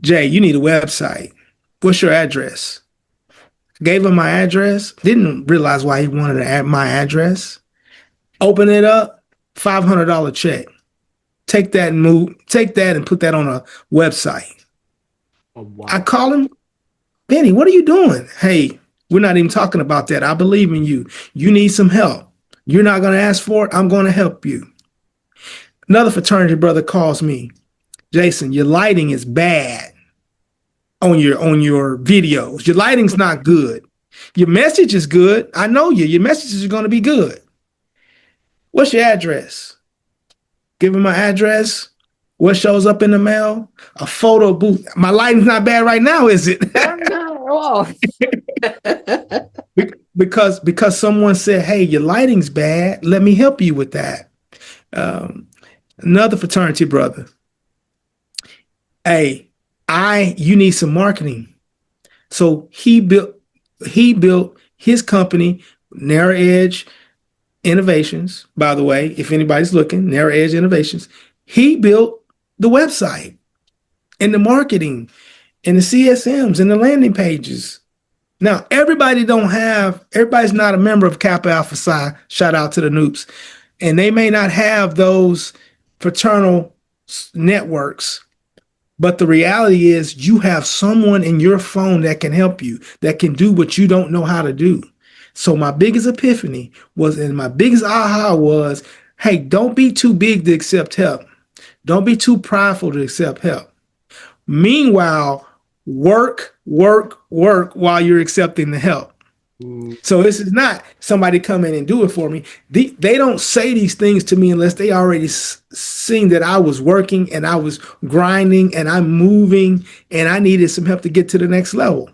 Jay, you need a website. What's your address? Gave him my address. Didn't realize why he wanted to add my address. Open it up, $500 check. Take that and put that on a website. oh, I wow. call him, Benny, what are you doing? Hey, we're not even talking about that. I believe in you. You need some help. You're not going to ask for it. I'm going to help you. Another fraternity brother calls me, Jason, your lighting is bad on your videos. Your lighting's not good. Your message is good. I know you. Your messages are going to be good. What's your address? Give him my address. What shows up in the mail? A photo booth. My lighting's not bad right now, is it? Oh, no. because someone said, "Hey, your lighting's bad. Let me help you with that." Um, Another fraternity brother. Hey, you need some marketing. So he built his company, Narrow Edge Innovations. By the way, if anybody's looking, Narrow Edge Innovations. He built the website and the marketing and the CSMs and the landing pages. Now, everybody's not a member of Kappa Alpha Psi. Shout out to the Noops. And they may not have those fraternal networks. But the reality is you have someone in your phone that can help you, that can do what you don't know how to do. So my biggest epiphany was, and my biggest aha was, hey, don't be too big to accept help. Don't be too prideful to accept help. Meanwhile, work while you're accepting the help. Mm, So this is not somebody come in and do it for me. They don't say these things to me unless they already seen that I was working and I was grinding and I'm moving and I needed some help to get to the next level.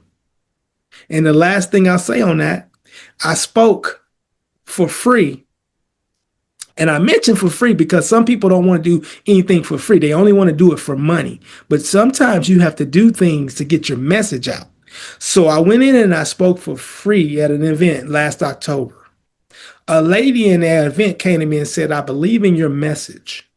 And the last thing I'll say on that, I spoke for free. And I mentioned for free because some people don't want to do anything for free. They only want to do it for money. But sometimes you have to do things to get your message out. So I went in and I spoke for free at an event last October. A lady in that event came to me and said, I believe in your message.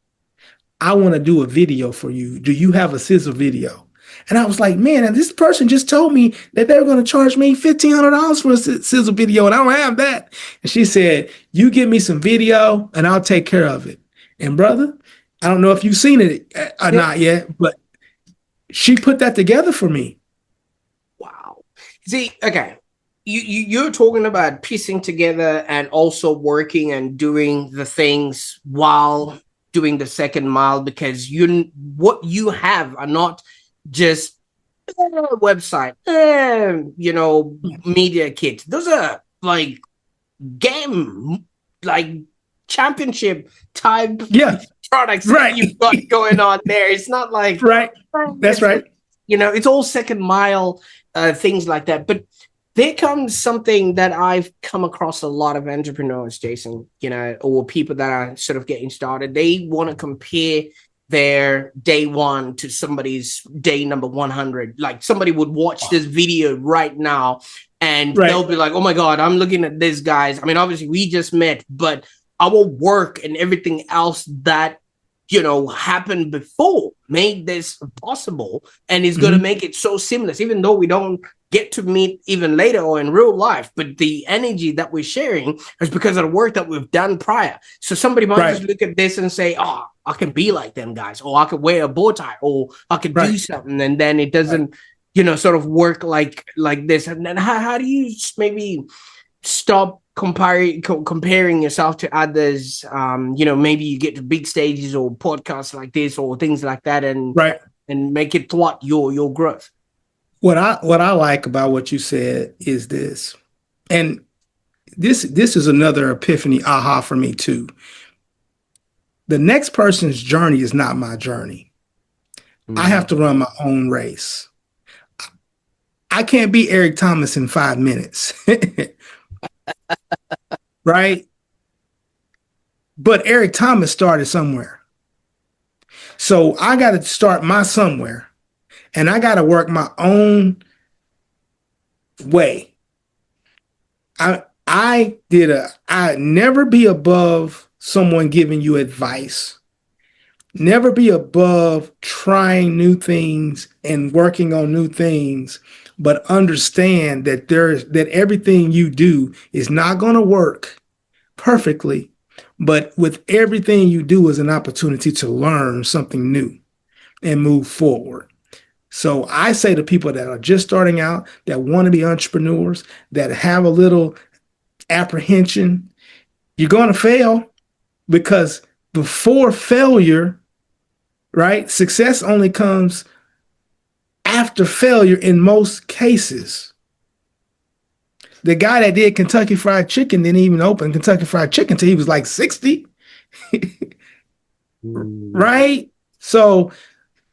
I want to do a video for you. Do you have a sizzle video? And I was like, man, and this person just told me that they were going to charge me $1,500 for a sizzle video, and I don't have that. And she said, you give me some video and I'll take care of it. And brother, I don't know if you've seen it or yeah. not yet, but she put that together for me. Wow. See, okay. You're talking about piecing together and also working and doing the things while doing the second mile, because what you have are not just website, media kits. Those are like game, like championship type Yeah, products that right, you've got going on there. It's not like right. That's it's right. it's all second mile things like that. But there comes something that I've come across a lot of entrepreneurs, Jason, or people that are sort of getting started. They want to compare their day one to somebody's day number 100. Like somebody would watch this video right now and they'll Right. be like, oh my God, I'm looking at this guys. I mean, obviously we just met, but our work and everything else that happened before made this possible and is going to make it so seamless, even though we don't get to meet even later or in real life, but the energy that we're sharing is because of the work that we've done prior. So somebody might just look at this and say, oh, I can be like them guys, or I could wear a bow tie, or I could do something, and then it doesn't sort of work like this? And then how do you maybe stop comparing yourself to others? Maybe you get to big stages or podcasts like this or things like that, and Right. make it thwart your growth. What I like about what you said is this, and this is another epiphany aha for me too. The next person's journey is not my journey. I have Mm. to run my own race. I can't be Eric Thomas in 5 minutes, right? But Eric Thomas started somewhere. So I got to start my somewhere and I got to work my own way. I never be above someone giving you advice. Never be above trying new things and working on new things, but understand that everything you do is not going to work perfectly, but with everything you do is an opportunity to learn something new and move forward. So I say to people that are just starting out, that want to be entrepreneurs, that have a little apprehension, you're going to fail because before failure, right? Success only comes after failure in most cases. The guy that did Kentucky Fried Chicken didn't even open Kentucky Fried Chicken until he was like 60, Mm. right? So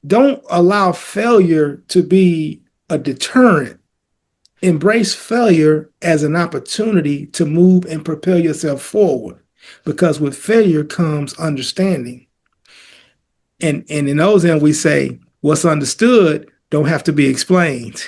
don't allow failure to be a deterrent. Embrace failure as an opportunity to move and propel yourself forward because with failure comes understanding. And in those end, we say what's understood don't have to be explained.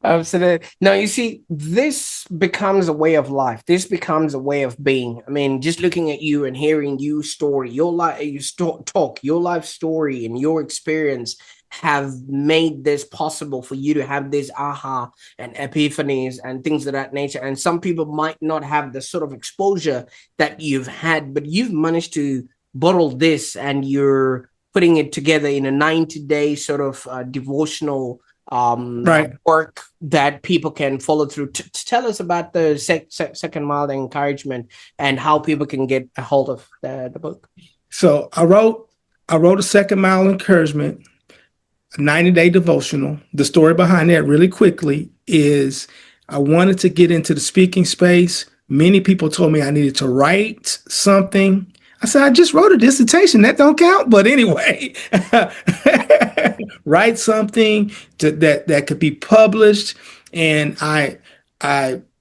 Absolutely. Now, you see, this becomes a way of life. This becomes a way of being. I mean, just looking at you and hearing you story, your life, talk, your life story and your experience have made this possible for you to have this aha and epiphanies and things of that nature. And some people might not have the sort of exposure that you've had, but you've managed to bottle this and you're putting it together in a 90-day sort of devotional Right. work that people can follow through. Tell us about the second mile encouragement and how people can get a hold of the book. So I wrote a second mile encouragement, a 90-day devotional. The story behind that really quickly is I wanted to get into the speaking space. Many people told me I needed to write something. I said, I just wrote a dissertation. That don't count. But anyway, write something that could be published. And I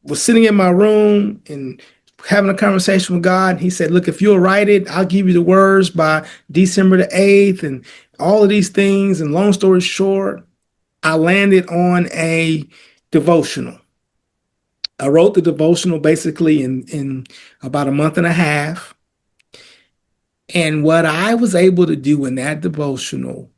was sitting in my room and having a conversation with God. He said, look, if you'll write it, I'll give you the words by December the 8th and all of these things. And long story short, I landed on a devotional. I wrote the devotional basically in about a month and a half. And what I was able to do in that devotional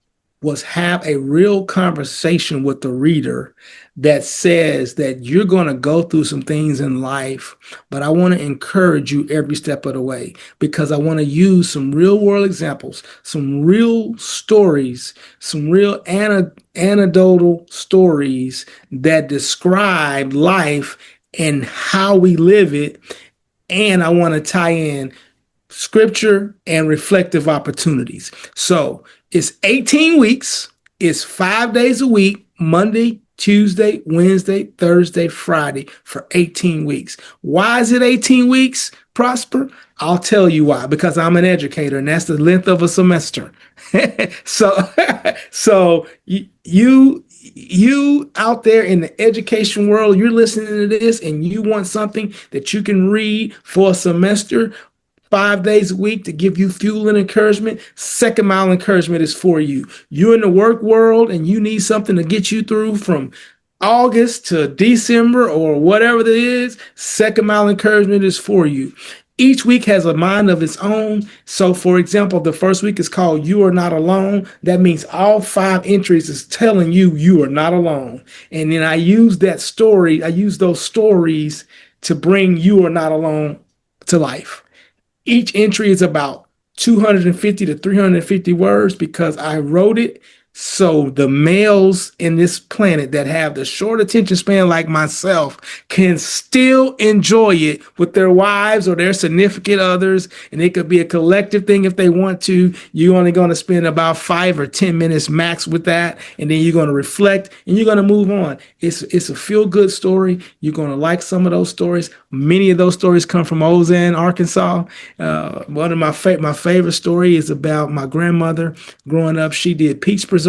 was have a real conversation with the reader that says that you're going to go through some things in life, but I want to encourage you every step of the way because I want to use some real world examples, some real stories, some real anecdotal stories that describe life and how we live it. And I want to tie in scripture and reflective opportunities. So it's 18 weeks. It's 5 days a week, Monday, Tuesday, Wednesday, Thursday, Friday for 18 weeks. Why is it 18 weeks, Prosper? I'll tell you why, because I'm an educator and that's the length of a semester. so so you out there in the education world, you're listening to this and you want something that you can read for a semester, 5 days a week to give you fuel and encouragement. Second Mile Encouragement is for you. You're in the work world and you need something to get you through from August to December or whatever it is. Second Mile Encouragement is for you. Each week has a mind of its own. So, for example, the first week is called You Are Not Alone. That means all 5 entries is telling you you are not alone. And then I use those stories to bring You Are Not Alone to life. Each entry is about 250 to 350 words because I wrote it so the males in this planet that have the short attention span like myself can still enjoy it with their wives or their significant others. And it could be a collective thing if they want to. You're only going to spend about 5 or 10 minutes max with that. And then you're going to reflect and you're going to move on. It's a feel good story. You're going to like some of those stories. Many of those stories come from Ozan, Arkansas. One of my favorite story is about my grandmother growing up. She did peach preserves.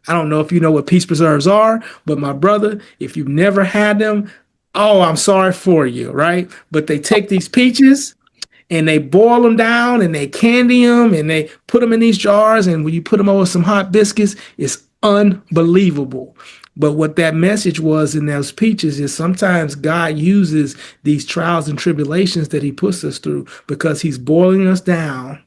I don't know if you know what peach preserves are, but my brother, if you've never had them, oh, I'm sorry for you, right? But they take these peaches and they boil them down and they candy them and they put them in these jars. And when you put them over some hot biscuits, it's unbelievable. But what that message was in those peaches is sometimes God uses these trials and tribulations that he puts us through because he's boiling us down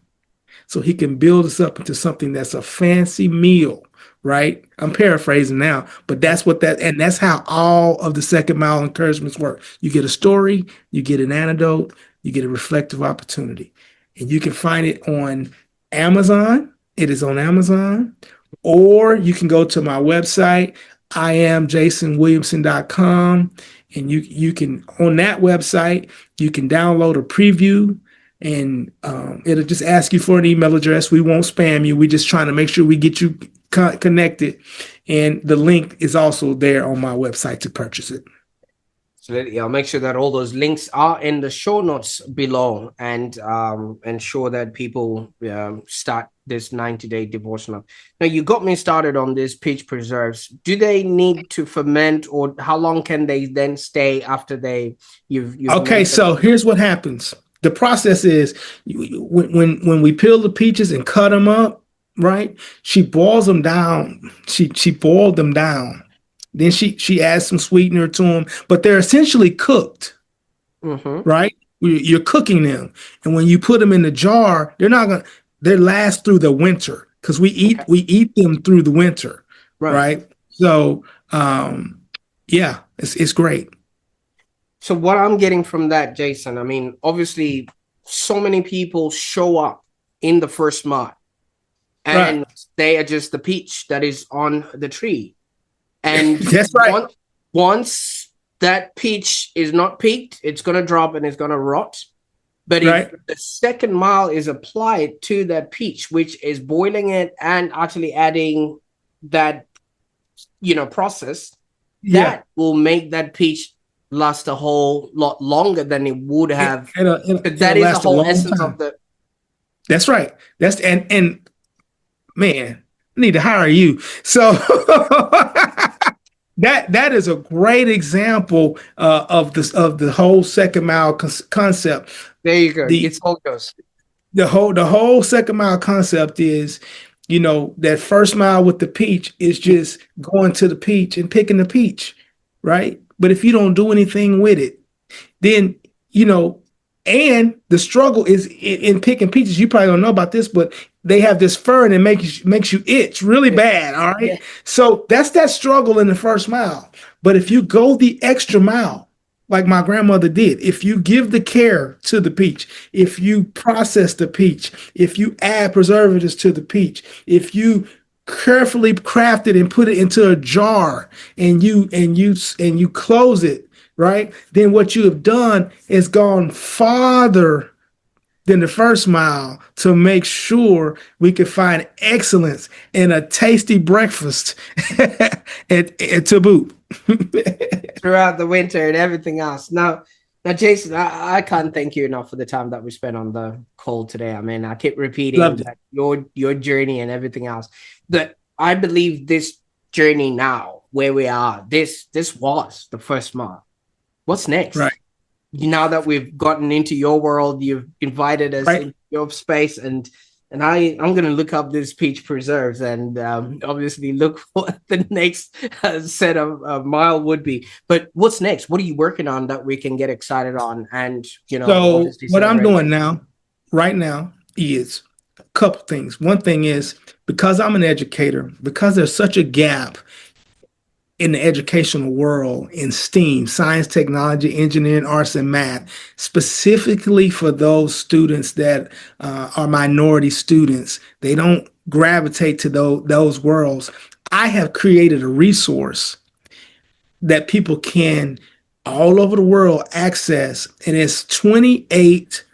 so he can build us up into something that's a fancy meal, right? I'm paraphrasing now, but and that's how all of the second mile encouragements work. You get a story, you get an antidote, you get a reflective opportunity. And you can find it on Amazon. It is on Amazon. Or you can go to my website, iamjasonwilliamson.com. And you can, on that website, you can download a preview and it'll just ask you for an email address. We won't spam you. We're just trying to make sure we get you connected. And the link is also there on my website to purchase it. Absolutely. I'll make sure that all those links are in the show notes below and ensure that people start this 90-day devotional. Now, you got me started on these peach preserves. Do they need to ferment, or how long can they then stay after you've okay, so here's what happens. The process is when we peel the peaches and cut them up, right? She boils them down. She boiled them down. Then she adds some sweetener to them, but they're essentially cooked, right? You're cooking them, and when you put them in the jar, they last through the winter because we eat them through the winter, right? So, yeah, it's great. So what I'm getting from that, Jason, I mean, obviously, so many people show up in the first mile, and they are just the peach that is on the tree. And that's right. Once that peach is not peaked, it's going to drop and it's going to rot. But if the second mile is applied to that peach, which is boiling it and actually adding that, process, that will make that peach last a whole lot longer than it would have. That is the whole essence of the. That's right. And man, I need to hire you. So that is a great example of the whole second mile concept. There you go. It's all goes. The whole second mile concept is, that first mile with the peach is just going to the peach and picking the peach, right? But if you don't do anything with it, then and the struggle is in picking peaches. You probably don't know about this, but they have this fur and it makes you itch really bad. All right. Yeah. So that's that struggle in the first mile. But if you go the extra mile, like my grandmother did, if you give the care to the peach, if you process the peach, if you add preservatives to the peach, if you carefully craft it and put it into a jar and you close it, right? Then what you have done is gone farther than the first mile to make sure we can find excellence in a tasty breakfast to boot. Throughout the winter and everything else. Now, Jason, I can't thank you enough for the time that we spent on the call today. I mean, I keep repeating that your journey and everything else. That I believe this journey now, where we are, this was the first mile. What's next? Right. Now that we've gotten into your world, you've invited us into your space, and I'm going to look up these peach preserves and obviously look for the next set of mile would be. But what's next? What are you working on that we can get excited on? And so what I'm doing right now, is a couple things. One thing is, because I'm an educator, because there's such a gap in the educational world in STEAM, science, technology, engineering, arts, and math, specifically for those students that are minority students. They don't gravitate to those worlds. I have created a resource that people can all over the world access, and it's 28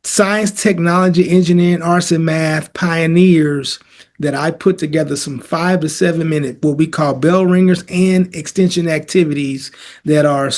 science, technology, engineering, arts, and math pioneers that I put together, some 5 to 7 minute what we call bell ringers and extension activities that are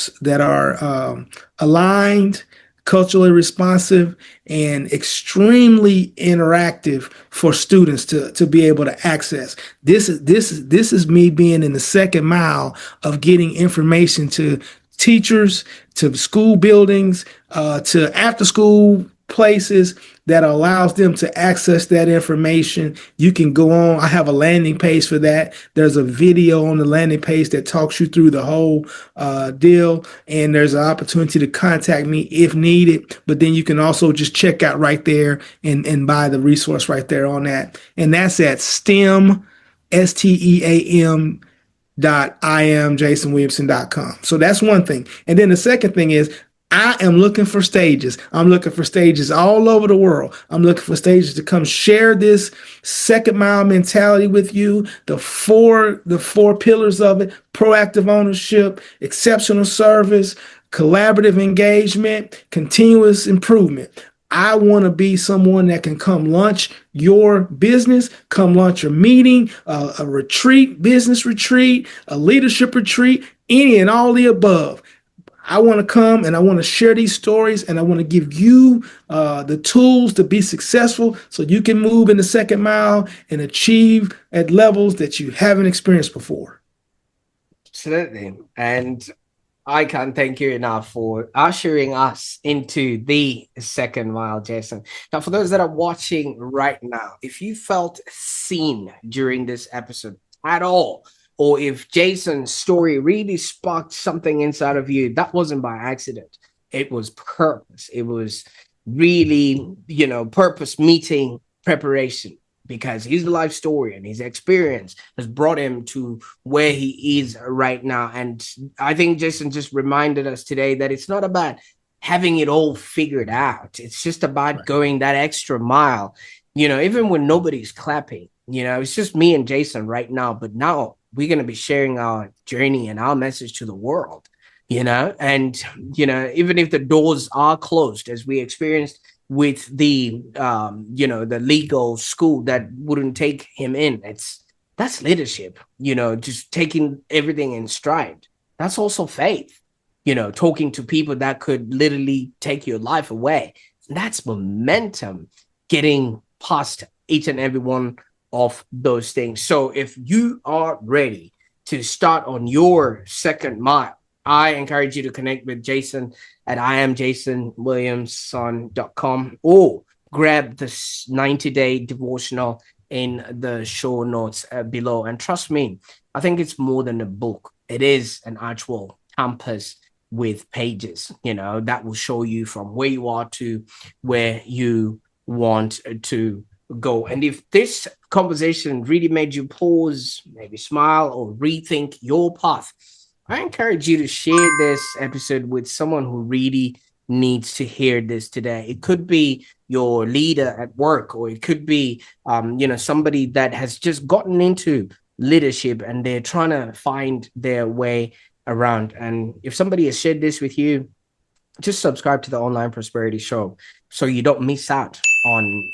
aligned, culturally responsive, and extremely interactive for students to be able to access. This is me being in the second mile of getting information to teachers, to school buildings, to after school places that allows them to access that information. You can go on. I have a landing page for that. There's a video on the landing page that talks you through the whole deal. And there's an opportunity to contact me if needed. But then you can also just check out right there and buy the resource right there on that. And that's at STEM, STEAM .IamJasonWilliamson.com. So that's one thing. And then the second thing is I am looking for stages. I'm looking for stages all over the world. I'm looking for stages to come share this second mile mentality with you. The four pillars of it: proactive ownership, exceptional service, collaborative engagement, continuous improvement. I want to be someone that can come launch your business, come launch a meeting, a retreat, business retreat, a leadership retreat, any and all the above. I want to come and I want to share these stories, and I want to give you the tools to be successful so you can move in the second mile and achieve at levels that you haven't experienced before. Absolutely. And I can't thank you enough for ushering us into the second mile, Jason. Now, for those that are watching right now, if you felt seen during this episode at all, or if Jason's story really sparked something inside of you, that wasn't by accident. It was purpose. It was really, purpose meeting preparation, because his life story and his experience has brought him to where he is right now. And I think Jason just reminded us today that it's not about having it all figured out. It's just about going that extra mile, even when nobody's clapping. It's just me and Jason right now, but now we're going to be sharing our journey and our message to the world, and, even if the doors are closed, as we experienced with the the legal school that wouldn't take him in. That's leadership, just taking everything in stride. That's also faith, talking to people that could literally take your life away. That's momentum, getting past each and every one of those things. So if you are ready to start on your second mile, I encourage you to connect with Jason at IamJasonWilliamson.com, or grab this 90-day devotional in the show notes below. And trust me, I think it's more than a book. It is an actual campus with pages, that will show you from where you are to where you want to go. And if this conversation really made you pause, maybe smile, or rethink your path, I encourage you to share this episode with someone who really needs to hear this today. It could be your leader at work, or it could be, somebody that has just gotten into leadership and they're trying to find their way around. And if somebody has shared this with you, just subscribe to the Online Prosperity Show so you don't miss out on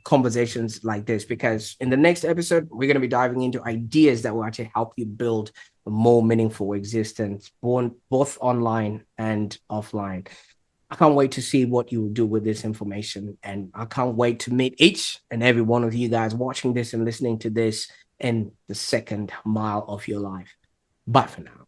conversations like this, because in the next episode, we're going to be diving into ideas that will actually help you build a more meaningful existence, both online and offline. I can't wait to see what you will do with this information. And I can't wait to meet each and every one of you guys watching this and listening to this in the second mile of your life. Bye for now.